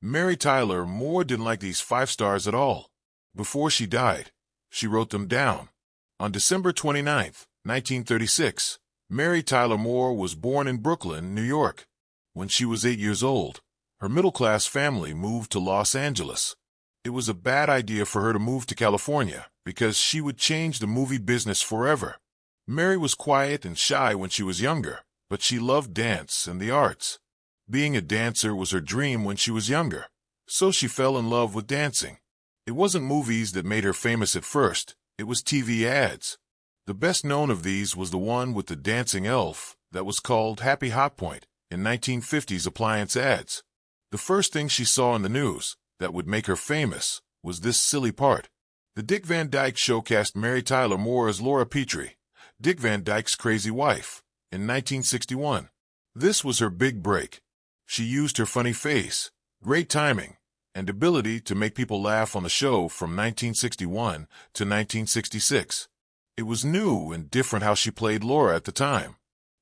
Mary Tyler Moore didn't like these 5 stars at all. Before she died, she wrote them down. On December 29, 1936, Mary Tyler Moore was born in Brooklyn, New York. When she was 8 years old, her middle-class family moved to Los Angeles. It was a bad idea for her to move to California because she would change the movie business forever. Mary was quiet and shy when she was younger, but she loved dance and the arts. Being a dancer was her dream when she was younger, so she fell in love with dancing. It wasn't movies that made her famous at first, it was TV ads. The best known of these was the one with the dancing elf that was called Happy Hot Point in 1950s appliance ads. The first thing she saw in the news that would make her famous was this silly part. The Dick Van Dyke Show cast Mary Tyler Moore as Laura Petrie, Dick Van Dyke's crazy wife, in 1961. This was her big break. She used her funny face, great timing, and ability to make people laugh on the show from 1961 to 1966. It was new and different how she played Laura at the time.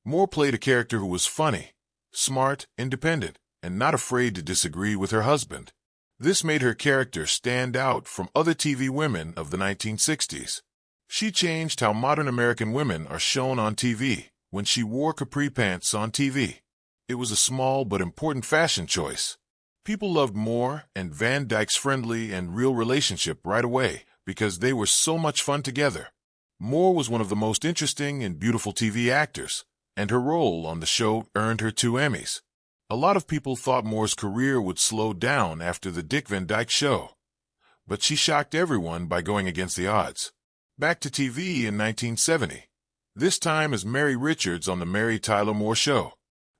Moore played a character who was funny, smart, independent, and not afraid to disagree with her husband. This made her character stand out from other TV women of the 1960s. She changed how modern American women are shown on TV when she wore capri pants on TV. It was a small but important fashion choice. People loved Moore and Van Dyke's friendly and real relationship right away because they were so much fun together. Moore was one of the most interesting and beautiful TV actors, and her role on the show earned her 2 Emmys. A lot of people thought Moore's career would slow down after the Dick Van Dyke Show, but she shocked everyone by going against the odds. Back to TV in 1970, this time as Mary Richards on the Mary Tyler Moore Show.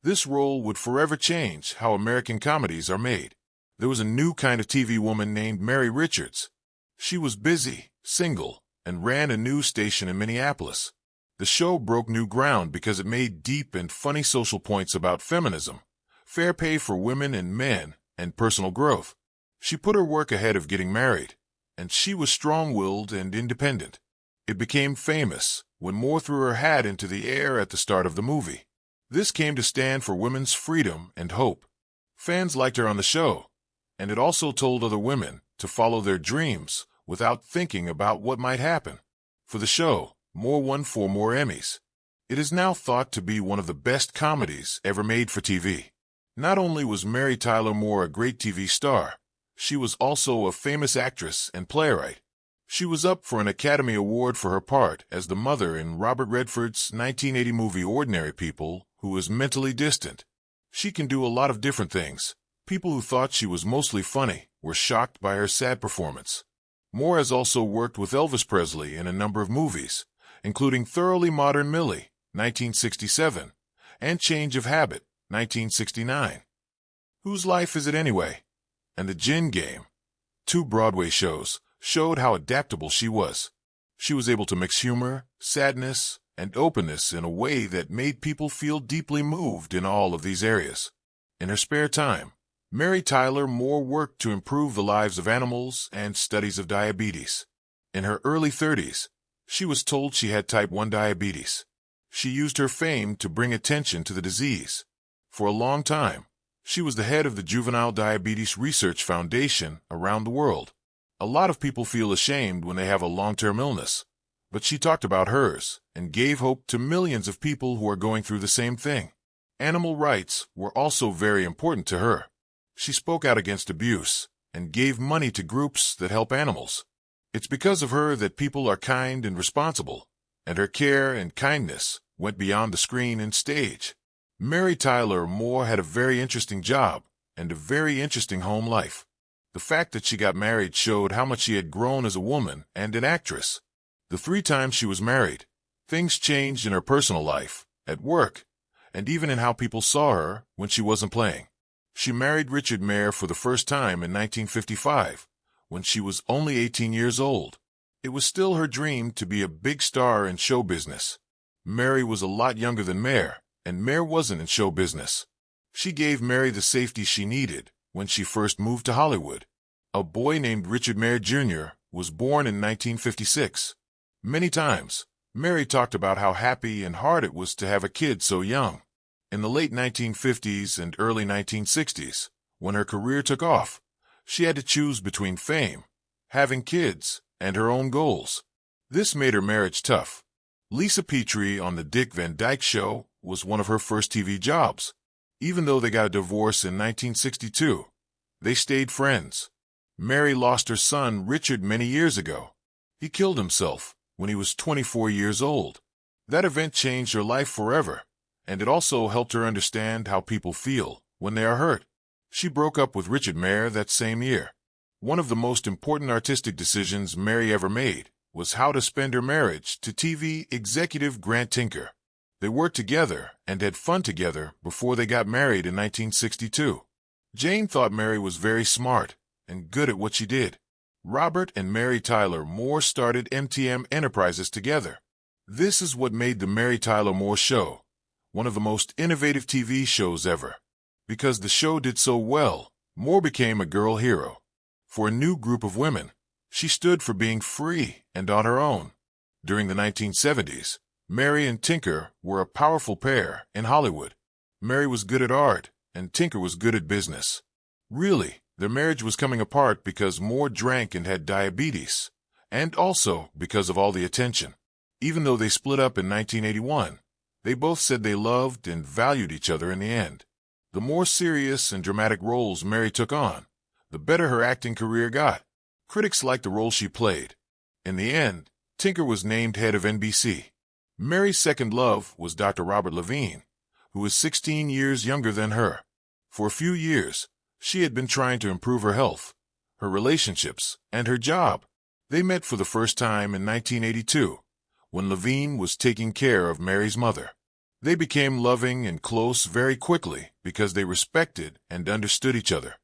This role would forever change how American comedies are made. There was a new kind of TV woman named Mary Richards. She was busy, single, and ran a news station in Minneapolis. The show broke new ground because it made deep and funny social points about feminism, fair pay for women and men, and personal growth. She put her work ahead of getting married, and she was strong-willed and independent. It became famous when Moore threw her hat into the air at the start of the movie. This came to stand for women's freedom and hope. Fans liked her on the show, and it also told other women to follow their dreams without thinking about what might happen. For the show, Moore won 4 more Emmys. It is now thought to be one of the best comedies ever made for TV. Not only was Mary Tyler Moore a great TV star, she was also a famous actress and playwright. She was up for an Academy Award for her part as the mother in Robert Redford's 1980 movie Ordinary People, who was mentally distant. She can do a lot of different things. People who thought she was mostly funny were shocked by her sad performance. Moore has also worked with Elvis Presley in a number of movies, including Thoroughly Modern Millie, 1967, and Change of Habit, 1969. Whose Life Is It Anyway? And The Gin Game, 2 Broadway shows, showed how adaptable she was. She was able to mix humor, sadness, and openness in a way that made people feel deeply moved in all of these areas. In her spare time, Mary Tyler Moore worked to improve the lives of animals and studies of diabetes. In her early 30s, she was told she had type 1 diabetes. She used her fame to bring attention to the disease. For a long time, she was the head of the Juvenile Diabetes Research Foundation around the world. A lot of people feel ashamed when they have a long-term illness, but she talked about hers and gave hope to millions of people who are going through the same thing. Animal rights were also very important to her. She spoke out against abuse and gave money to groups that help animals. It's because of her that people are kind and responsible, and her care and kindness went beyond the screen and stage. Mary Tyler Moore had a very interesting job and a very interesting home life. The fact that she got married showed how much she had grown as a woman and an actress. The 3 times she was married, things changed in her personal life, at work, and even in how people saw her when she wasn't playing. She married Richard Mayer for the first time in 1955, when she was only 18 years old. It was still her dream to be a big star in show business. Mary was a lot younger than Mayer, and Mayer wasn't in show business. She gave Mary the safety she needed when she first moved to Hollywood. A boy named Richard Mayer Jr. was born in 1956. Many times, Mary talked about how happy and hard it was to have a kid so young. In the late 1950s and early 1960s, When her career took off, she had to choose between fame, having kids, and her own goals. This made her marriage tough. Lisa Petrie on The Dick Van Dyke Show was one of her first TV jobs. Even though they got a divorce in 1962, they stayed friends. Mary lost her son Richard many years ago. He killed himself when he was 24 years old. That event changed her life forever, and it also helped her understand how people feel when they are hurt. She broke up with Richard Mayer that same year. One of the most important artistic decisions Mary ever made was how to spend her marriage to TV executive Grant Tinker. They worked together and had fun together before they got married in 1962. Jane thought Mary was very smart and good at what she did. Robert and Mary Tyler Moore started MTM Enterprises together. This is what made the Mary Tyler Moore Show one of the most innovative TV shows ever. Because the show did so well, Moore became a girl hero. For a new group of women, she stood for being free and on her own. During the 1970s, Mary and Tinker were a powerful pair in Hollywood. Mary was good at art, and Tinker was good at business. Really, their marriage was coming apart because Moore drank and had diabetes, and also because of all the attention. Even though they split up in 1981, they both said they loved and valued each other in the end. The more serious and dramatic roles Mary took on, the better her acting career got. Critics liked the role she played. In the end, Tinker was named head of NBC. Mary's second love was Dr. Robert Levine, who was 16 years younger than her. For a few years, she had been trying to improve her health, her relationships, and her job. They met for the first time in 1982, when Levine was taking care of Mary's mother. They became loving and close very quickly because they respected and understood each other.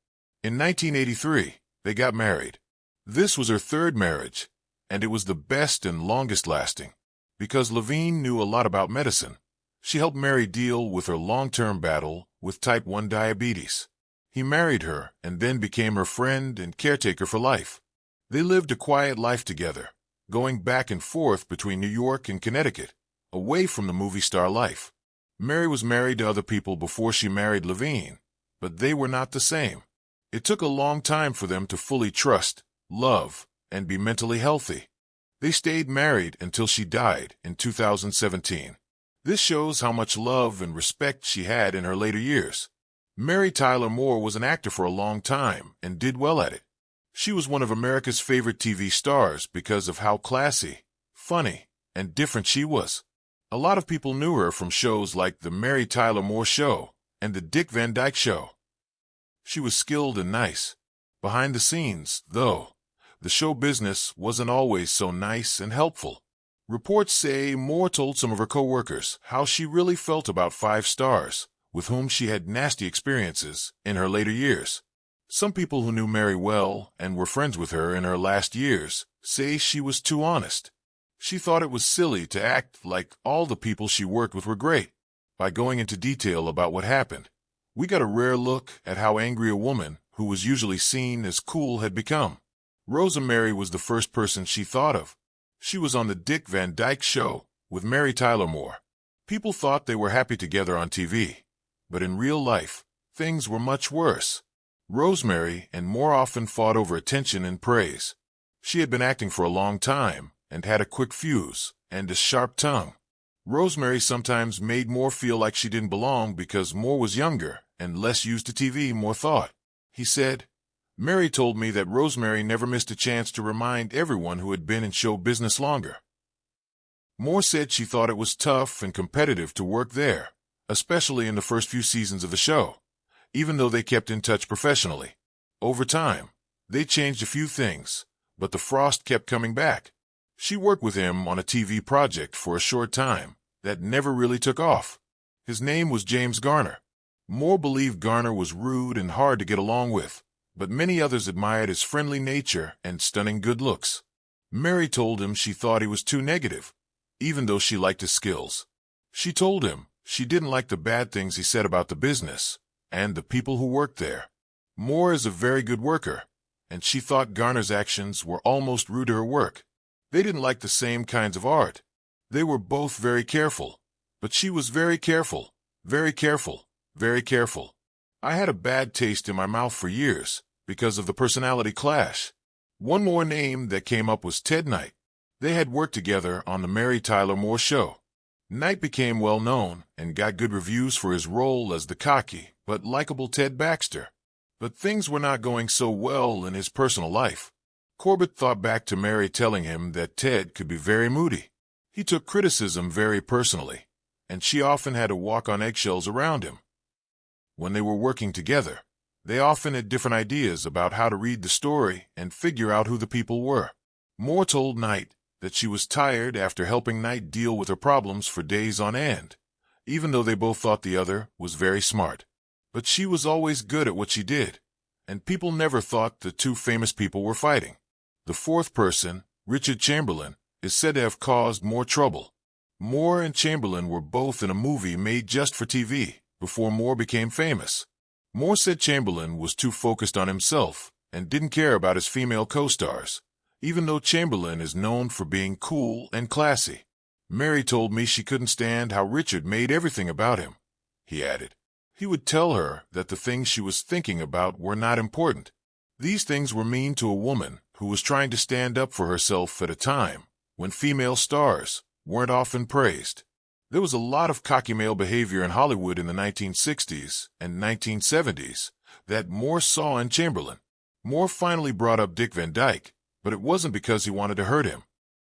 In 1983, they got married. This was her third marriage, and it was the best and longest lasting. Because Levine knew a lot about medicine, she helped Mary deal with her long-term battle with type 1 diabetes. He married her and then became her friend and caretaker for life. They lived a quiet life together, going back and forth between New York and Connecticut, away from the movie star life. Mary was married to other people before she married Levine, but they were not the same. It took a long time for them to fully trust, love, and be mentally healthy. They stayed married until she died in 2017. This shows how much love and respect she had in her later years. Mary Tyler Moore was an actor for a long time and did well at it. She was one of America's favorite TV stars because of how classy, funny, and different she was. A lot of people knew her from shows like The Mary Tyler Moore Show and The Dick Van Dyke Show. She was skilled and nice. Behind the scenes, though, the show business wasn't always so nice and helpful. Reports say Moore told some of her co-workers how she really felt about 5 stars, with whom she had nasty experiences in her later years. Some people who knew Mary well and were friends with her in her last years say she was too honest. She thought it was silly to act like all the people she worked with were great. By going into detail about what happened, we got a rare look at how angry a woman who was usually seen as cool had become. Rosa Mary was the first person she thought of. She was on The Dick Van Dyke Show with Mary Tyler Moore. People thought they were happy together on TV, but in real life, things were much worse. Rosemary and Moore often fought over attention and praise. She had been acting for a long time and had a quick fuse and a sharp tongue. Rosemary sometimes made Moore feel like she didn't belong because Moore was younger and less used to TV, Moore thought. He said, "Mary told me that Rosemary never missed a chance to remind everyone who had been in show business longer." Moore said she thought it was tough and competitive to work there, especially in the first few seasons of the show, even though they kept in touch professionally. Over time, they changed a few things, but the frost kept coming back. She worked with him on a TV project for a short time that never really took off. His name was James Garner. Moore believed Garner was rude and hard to get along with, but many others admired his friendly nature and stunning good looks. Mary told him she thought he was too negative, even though she liked his skills. She told him she didn't like the bad things he said about the business and the people who worked there. Moore is a very good worker, and she thought Garner's actions were almost rude to her work. They didn't like the same kinds of art. They were both very careful, but she was very careful, very careful, very careful. I had a bad taste in my mouth for years because of the personality clash. One more name that came up was Ted Knight. They had worked together on the Mary Tyler Moore Show. Knight became well known and got good reviews for his role as the cocky but likable Ted Baxter. But things were not going so well in his personal life. Corbett thought back to Mary telling him that Ted could be very moody. He took criticism very personally, and she often had to walk on eggshells around him. When they were working together, they often had different ideas about how to read the story and figure out who the people were. Moore told Knight that she was tired after helping Knight deal with her problems for days on end, even though they both thought the other was very smart. But she was always good at what she did, and people never thought the two famous people were fighting. The fourth person, Richard Chamberlain, is said to have caused more trouble. Moore and Chamberlain were both in a movie made just for TV before Moore became famous. Moore said Chamberlain was too focused on himself and didn't care about his female co-stars, even though Chamberlain is known for being cool and classy. Mary told me she couldn't stand how Richard made everything about him, he added. He would tell her that the things she was thinking about were not important. These things were mean to a woman who was trying to stand up for herself at a time when female stars weren't often praised. There was a lot of cocky male behavior in Hollywood in the 1960s and 1970s that Moore saw in Chamberlain. Moore finally brought up Dick Van Dyke, but it wasn't because he wanted to hurt him.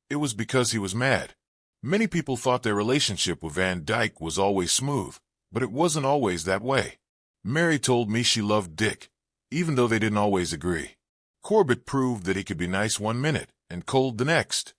It was because he was mad. Many people thought their relationship with Van Dyke was always smooth, but it wasn't always that way. Mary told me she loved Dick, even though they didn't always agree. Corbett proved that he could be nice one minute and cold the next.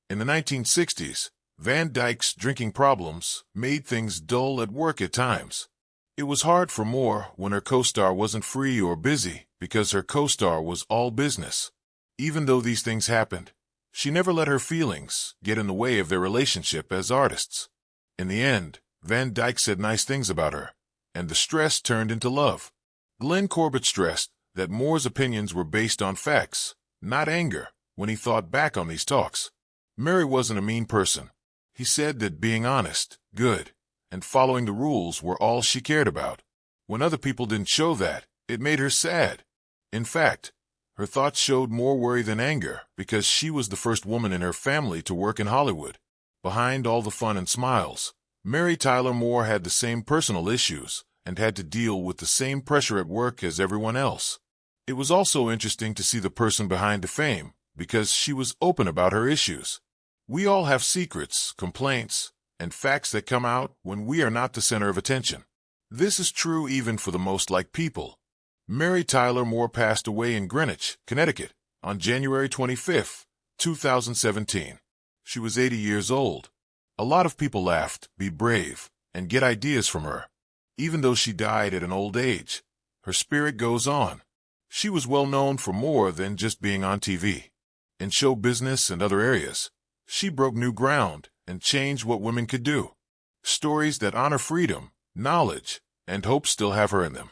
In the 1960s, Van Dyke's drinking problems made things dull at work at times. It was hard for Moore when her co-star wasn't free or busy because her co-star was all business. Even though these things happened, she never let her feelings get in the way of their relationship as artists. In the end, Van Dyke said nice things about her, and the stress turned into love. Glenn Corbett stressed that Moore's opinions were based on facts, not anger, when he thought back on these talks. Mary wasn't a mean person. He said that being honest, good, and following the rules were all she cared about. When other people didn't show that, it made her sad. In fact, her thoughts showed more worry than anger because she was the first woman in her family to work in Hollywood. Behind all the fun and smiles, Mary Tyler Moore had the same personal issues and had to deal with the same pressure at work as everyone else. It was also interesting to see the person behind the fame because she was open about her issues. We all have secrets, complaints, and facts that come out when we are not the center of attention. This is true even for the most liked people. Mary Tyler Moore passed away in Greenwich, Connecticut, on January 25, 2017. She was 80 years old. A lot of people laughed, be brave, and get ideas from her. Even though she died at an old age, her spirit goes on. She was well known for more than just being on TV. In show business and other areas, she broke new ground and changed what women could do. Stories that honor freedom, knowledge, and hope still have her in them.